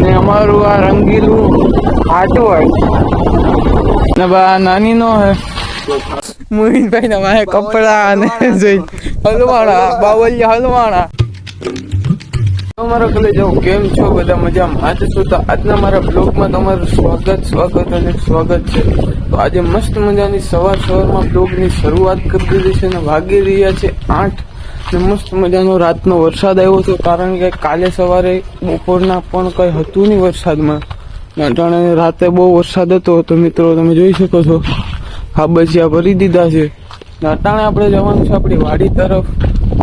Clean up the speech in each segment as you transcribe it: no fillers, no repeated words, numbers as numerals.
ને અમારું આ રંગીલું હાટવડ ને બા નાની નો હે મોહિનભાઈ ના મારે કપડા અને જોઈ હલવાણા બાવલિયા હલવાણા. તમારો કલે જાઓ કેમ છો બધા મજામાં? આજે શું તો આજના મારા બ્લોગમાં તમારું સ્વાગત અને સ્વાગત છે. તો આજે મસ્ત મજાની સવારમાં બ્લોગની શરૂઆત કરી દીધી છે ને વાગી રહ્યા છે 8 ને મસ્ત મજાનો રાતનો વરસાદ આવ્યો હતો, કારણ કે કાલે સવારે બપોરના પણ કઈ હતું નહીં વરસાદમાં. અટાણે રાતે બહુ વરસાદ હતો. તો મિત્રો તમે જોઈ શકો છો ખાબચિયા ભરી દીધા છે. અટાણે આપણે જવાનું છે આપણી વાડી તરફ.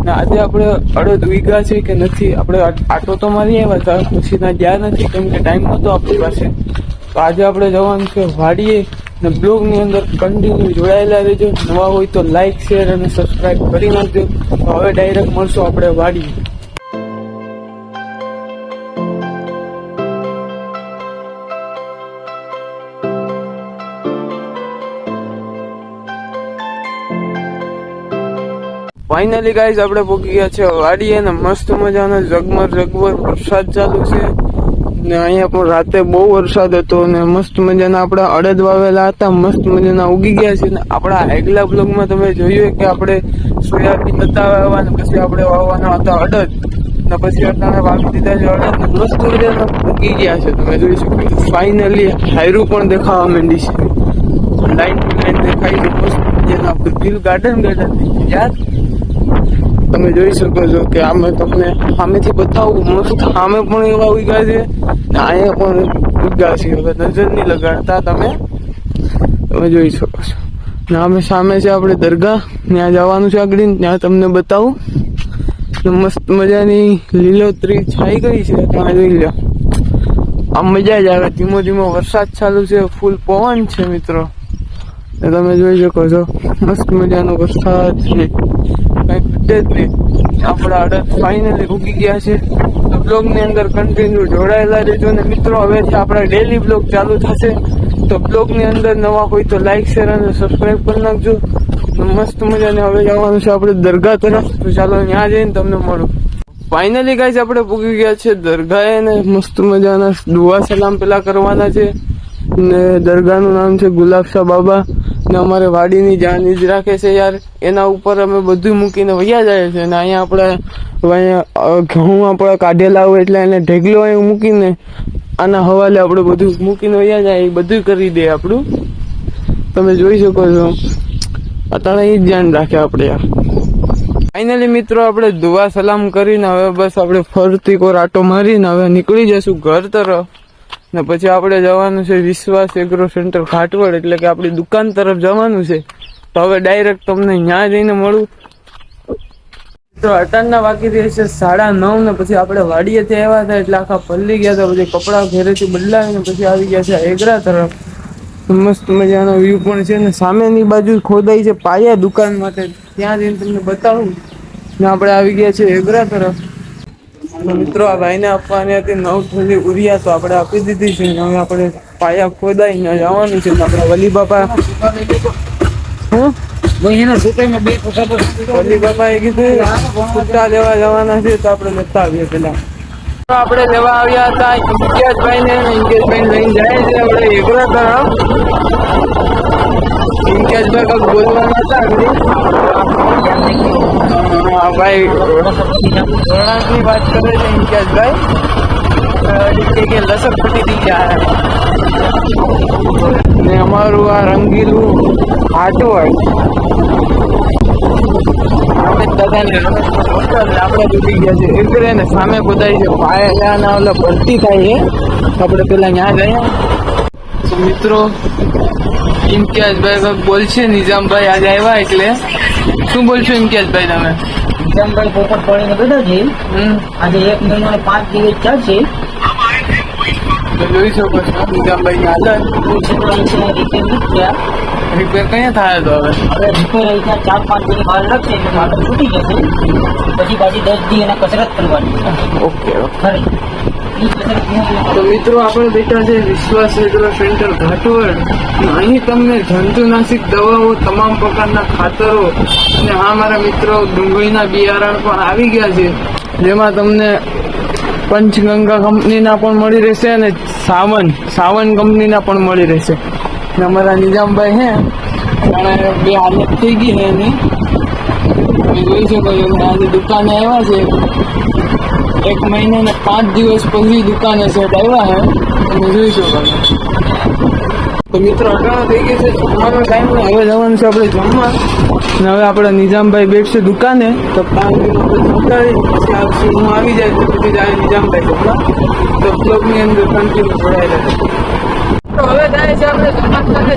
ને આજે આપણે 1.5 વીઘા છે કે નથી, આપણે આટો તો મારી આવ્યા હતા, પછી ના ગયા નથી કેમ કે ટાઈમ નહોતો આપણી પાસે. તો આજે આપણે જવાનું છે વાડીએ ને બ્લોગની અંદર કન્ટિન્યુ જોડાયેલા રહેજો. નવા હોય તો લાઈક શેર અને સબસ્ક્રાઈબ કરી નાખજો. તો હવે ડાયરેક્ટ મળશું આપણે વાડીએ. ફાઇનલી ગાઈઝ આપણે પહોંચી ગયા છે વાડીએ ને મસ્ત મજાનો ઝગમર વરસાદ ચાલુ છે. ને અહીંયા પણ રાતે બહુ વરસાદ હતો ને મસ્ત મજાના આપણા અડદ વાવેલા હતા, મસ્ત મજાના ઉગી ગયા છે. ને આપણા આગલા બ્લોગમાં તમે જોયું કે આપણે સોયાબીન હતા વાવવા ને પછી આપણે વાવવાના હતા અડદ ને પછી અટાણે વાવી દીધા છે અડદ ને મસ્ત મજાના ઉગી ગયા છે. તમે જોઈ શકો ફાઇનલી હાયરું પણ દેખાવા માંડી છે, લાઈન ટુ લાઈન દેખાય છે મસ્ત મજાના. આપણે દિલ ગાર્ડન યાર તમે જોઈ શકો છો કે આમે તમને સામેથી બતાવું મસ્ત સામે પણ એવા ઉગ્યા છે ને અહીંયા પણ ઉગ્યા છે. હવે નજર નહીં લગાડતા તમે જોઈ શકો છો. ને અમે સામે છે આપણે દરગાહ, ત્યાં જવાનું છે આગળ, ત્યાં તમને બતાવું. મસ્ત મજાની લીલોતરી છાઈ ગઈ છે, તમે જોઈ લો. આમ મજા જ આવે. ધીમો ધીમો વરસાદ ચાલુ છે, ફૂલ પવન છે મિત્રો. તમે જોઈ શકો છો મસ્ત મજાનો વરસાદ છે, કઈ ઘટે જ નહીં. આપણા અડદ ફાઇનલી ઉગી ગયા છે. બ્લોગ ની અંદર કન્ટિન્યુ જોડાયેલા રહેજો ને મિત્રો. હવેથી આપણા ડેલી બ્લોગ ચાલુ થશે. તો બ્લોગ ની અંદર નવા હોય તો લાઈક શેર અને સબસ્ક્રાઈબ કરી નાખજો. મસ્ત મજાને હવે જવાનું છે આપણે દરગાહ તરફ. તો ચાલો ત્યાં જઈને તમને મળું. ફાઇનલી ગાઈસ આપણે પૂગી ગયા છે દરગાહે ને મસ્ત મજાના દુઆ સલામ પેલા કરવાના છે. ને દરગાહનું નામ છે ગુલાબશાહ બાબા. ને અમારે વાડીની જાન જ રાખે છે યાર, એના ઉપર અમે બધું મૂકીને વૈયા જાય છે. ને અહીંયા આપણે ઘઉં આપણે કાઢેલા હોય એટલે એને ઢેગલો અહીં મૂકીને આના હવાલે આપણે બધું મૂકીને વૈયા જાય, એ બધું કરી દે આપણું. તમે જોઈ શકો છો અત્યારે એ જ ધ્યાન રાખે આપણે યાર. ફાઇનલી મિત્રો આપણે દુઆ સલામ કરીને હવે બસ આપણે ફરતી કોર આટો મારીને હવે નીકળી જશું ઘર તરફ. ને પછી આપણે જવાનું છે વિશ્વાસ એગ્રો સેન્ટર ઘાટવડ, એટલે કે આપણી દુકાન તરફ જવાનું છે. તો હવે ડાયરેક્ટ તમને ત્યાં જઈને મળું. તો અટાણના વાગી રહ્યા છે 9:30 ને પછી આપણે વાડીએથી આવ્યા હતા એટલે આખા પલ્લી ગયા હતા. પછી કપડાં ઘરેથી બદલાવીને પછી આવી ગયા છે એગ્રા તરફ. મસ્ત મજાનો વ્યૂ પણ છે ને સામેની બાજુ ખોદાઈ છે પાયા દુકાન માટે, ત્યાં જઈને તમને બતાવું. ને આપણે આવી ગયા છે એગ્રા તરફ. મિત્રો આ ભાઈને આપવાની હતી 9 થોડી ઉરિયા, તો આપણે આપી દીધી છે. હવે આપણે પાયા ખોદાઈને જવાનું છે. આપણે વલી બાપા વલી બાપા એ કીધું છૂટા લેવા જવાના છે, તો આપણે લેતા આવીએ પેલા. આપણે લેવા આવ્યા હતા ઇમ્તિયાઝભાઈ ને લઈને જાય છે આપણે એગ્રા તરફ. ઇમ્તિયાઝભાઈ કંઈક બોલવાના હતા ભાઈ, વળાંકની વાત કરે છે ઇમ્તિયાઝભાઈ કે લસક ફટી દી ગયા ને અમારું આ રંગીલું હાટવડ આપણે ડૂબી ગયા છે એગ્રે ને સામે ખોદાય છે પાયા ના ઓલા ભરતી થાય છે. આપણે પેલા ત્યાં ગયા. તો મિત્રો ઇમ્તિયાઝભાઈ કંઈક બોલશે. નિઝામભાઈ આજે આવ્યા એટલે શું બોલશો ઇમ્તિયાઝભાઈ તમે? નિઝામભાઈ પોપટ પડીને બેઠા છે. આજે 1 મહિનો ને 5 દિવસ ચાલશે. જોઈ શકો છો નિઝામભાઈ ની હાલત. રિપેર કયા થાય તો હવે રિપેર 4-5 દિન બહાર લખશે એટલે માત્ર તૂટી જશે. પછી પાછી 10 દી એને કસરત કરવાની. ઓકે ખરી. તો મિત્રો આપણે બેઠા છે વિશ્વાસ એગ્રો સેન્ટર ઘાટવડ. અહીં તમને જંતુનાશક દવાઓ, તમામ પ્રકારના ખાતરો અને આ મારા મિત્રો ડુંગળીના બિયારણ પણ આવી ગયા છે, જેમાં તમને પંચગંગા કંપનીના પણ મળી રહેશે અને સાવન કંપનીના પણ મળી રહેશે. ને અમારા નિજામભાઈ હે જાણે બે હાલત થઈ ગઈ છે એની, તમે જોઈ શકો છો. આજે દુકાને આવ્યા છે, 1 મહિના ને 5 દિવસ પછી દુકાને સેટ આવ્યા છે, તમે જોઈ શકો છો. તો મિત્રો અટાણો થઈ ગઈ છે જમવાનો ટાઈમ, હવે જવાનું છે આપણે જમવા. અને હવે આપણા નિજામભાઈ બેઠશે દુકાને, તો 5 દિવસ ઉતારી પછી આવશે, હું આવી જાય તો પછી જાય નિજામભાઈ જમવા. તો બ્લોગની અંદર કન્ટિન્યુ જોડાયેલા છે. તો હવે જાય છે આપણે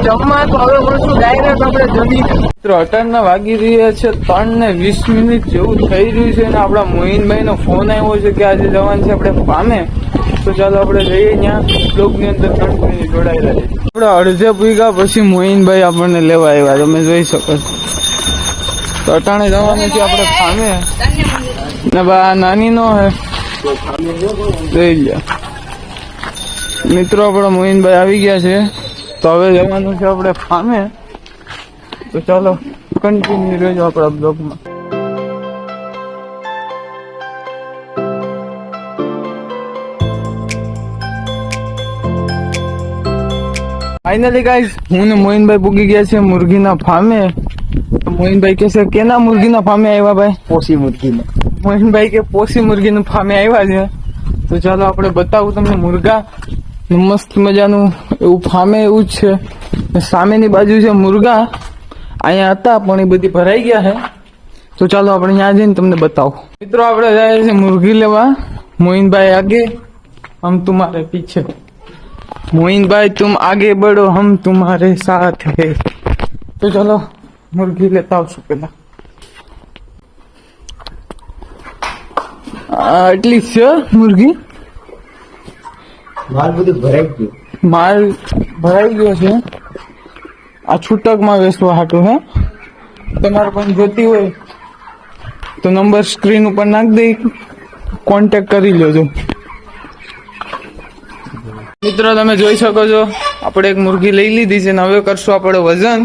જમવા, તો હવે મળશું ડાયરેક્ટ આપણે જમી. મિત્રો અટાણના વાગી રહ્યા છે 3:20 જેવું થઈ રહ્યું છે, અને આપણા મોહિનભાઈનો ફોન આવ્યો છે કે આજે જવાનું છે આપણે ફામે. તો ચાલો આપણે જઈએ ત્યાં, બ્લોગની અંદર કન્ટિન્યુ જોડાયેલા છે. આપણે અડધે પૂગ્યા પછી મોહિનભાઈ આપણને લેવા આવ્યા, તમે જોઈ શકો છો. તો અટાણે જવાનું છે આપણે ફામે, ને બા નાની નો હે જોઈ લે. મિત્રો આપણા મોહિનભાઈ આવી ગયા છે, તો હવે જવાનું છે આપણે ફામે. તો ચાલો કન્ટિન્યુ રહેજો આપણા બ્લોગમાં. ફાઇનલી ગાઈઝ હું ને મોહિનભાઈ પૂગી ગયા છે મુરગીના ફામે. મોહિનભાઈ કે છે કેના મુરગીના ફામે આવ્યા ભાઈ? પોસી મુરગીને. મોહિનભાઈ કે પોસી મુરગીનું ફામે આવ્યા છે. તો ચાલો આપણે બતાવું તમને મુરગા, મસ્ત મજાનું એવું ફામે એવું જ છે. સામેની બાજુ છે મુરગા, અહીંયા હતા પણ એ બધી ભરાઈ ગયા છે. તો ચાલો આપણે ત્યાં જઈને તમને બતાવો. મિત્રો આપણે જાય છે મુરગી લેવા. મોહિનભાઈ આગે હમ તુમ્હારે પીછે. મોહિનભાઈ तुम आगे बढ़ो हम तुम्हारे साथ है. તો ચલો મુર્ગી લેતા આવશું પેલા. એટલી છે મુર્ગી, માલ બધું ભરાઈ ગયું. માલ ભરાઈ ગયો છે. આ છૂટકમાં વેચવા હાટું હે. તમારે પણ જોતી હોય તો નંબર સ્ક્રીન ઉપર નાખ દઈ, કોન્ટેક્ટ કરી લેજો. મિત્રો તમે જોઈ શકો છો આપણે એક મુર્ગી લઈ લીધી છે, ને હવે કરશું આપણે વજન.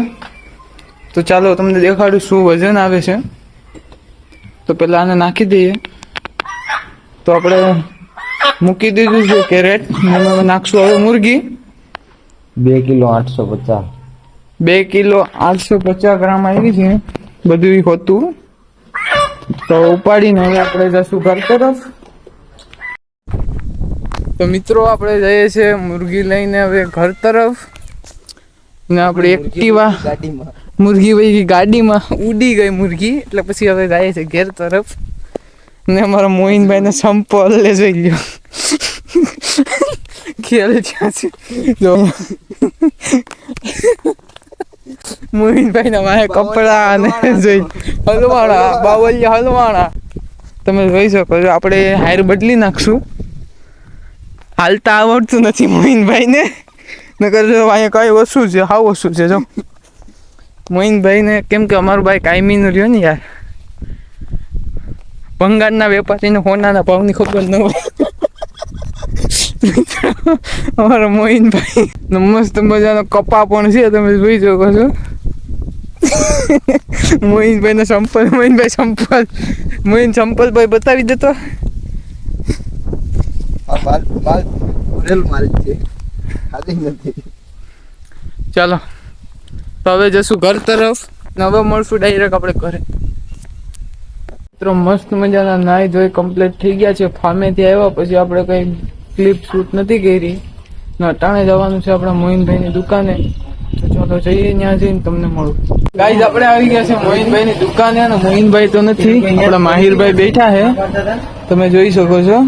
તો ચાલો તમને દેખાડું શું વજન આવે છે. તો પેલા આને નાખી દઈએ. તો આપણે મૂકી દીધું છે કેરેટ, નાખશું હવે મુર્ગી. 2 કિલો 850. 2 કિલો 850 ગ્રામ આવી છે બધું હોતું. તો ઉપાડીને હવે આપણે જશું ઘર તરફ. તો મિત્રો આપણે જઈએ છીએ મુર્ગી લઈને હવે ઘર તરફ. ને આપણે એક્ટિવા મુર્ગી વહી ગાડીમાં ઉડી ગઈ મુર્ગી, એટલે પછી હવે જાય છે ઘેર તરફ. ને અમારા મોહિનભાઈને સંપલ લે જોઈ લ્યો ખેલ ત્યાં છે જો મોહિનભાઈના માહે કપડા અને જોઈ હલવાણા બાવલિયા હલવાણા. તમે જોઈ શકો છો આપણે હાયર બદલી નાખશું. હાલતા આવડતું નથી મોહિનભાઈને, નકર જો અહીંયા કઈ વસ્તુ છે, હાવ વસ્તુ છે જો મોહિનભાઈને. કેમ કે અમારું ભાઈ કાયમીનું રહ્યો ને યાર, ભંગારના વેપારીને હોનાના ભાવની ખબર ન હોય. અમારા મોહિનભાઈ મસ્ત મજાનો કપા પણ છે, તમે જોઈ શકો છો. મોહિનભાઈ સંપલ ભાઈ બતાવી દેતો. ચાલો તો હવે જશું ઘર તરફ, હવે મળશું ડાયરેક્ટ આપણે ઘરે. મિત્રો મસ્ત મજાના નાઈ ધોઈ કમ્પ્લીટ થઈ ગયા છે. ફામેથી આવ્યા પછી આપણે કઈ ક્લિપ શૂટ નથી કરી, અટાણે જવાનું છે આપણા મોહિનભાઈની દુકાને. તો ચાલો જઈએ, ત્યાં જઈને તમને મળું. ગાઈઝ આપણે આવી ગયા છે મોહિનભાઈની દુકાને, અને મોહિનભાઈ તો નથી, આપણા માહિરભાઈ બેઠા છે, તમે જોઈ શકો છો.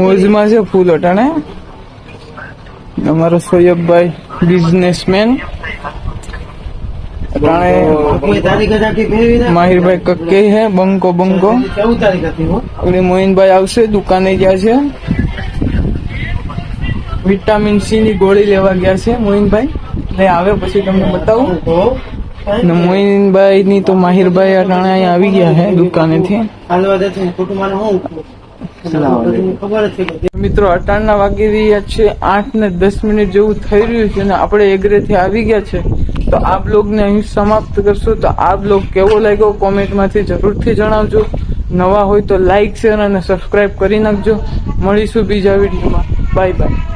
મોજમાં છે ફૂલ અટાણે. અમારો સોયબભાઈ બિઝનેસમેન, માહિરભાઈ કક્કે હે બંકો. આપણે મોહિનભાઈ આવશે, દુકાને ગયા છે. વિટામિન સી ની ગોળી લેવા ગયા છે મોહિનભાઈ. ને આવે પછી તમને બતાવું. ને મોહિનભાઈ ની તો માહિરભાઈ અટાણે અહીંયા આવી ગયા છે દુકાનેથી. મિત્રો અટાણના વાગી રહ્યા છે 8:10 જેવું થઈ રહ્યું છે, અને આપણે એગ્રેથી આવી ગયા છે. તો આ બ્લોગને અહીં સમાપ્ત કરશું. તો આ બ્લોગ કેવો લાગ્યો કોમેન્ટમાંથી જરૂરથી જણાવજો. નવા હોય તો લાઈક શેર અને સબસ્ક્રાઇબ કરી નાખજો. મળીશું બીજા વિડીયોમાં. Bye bye.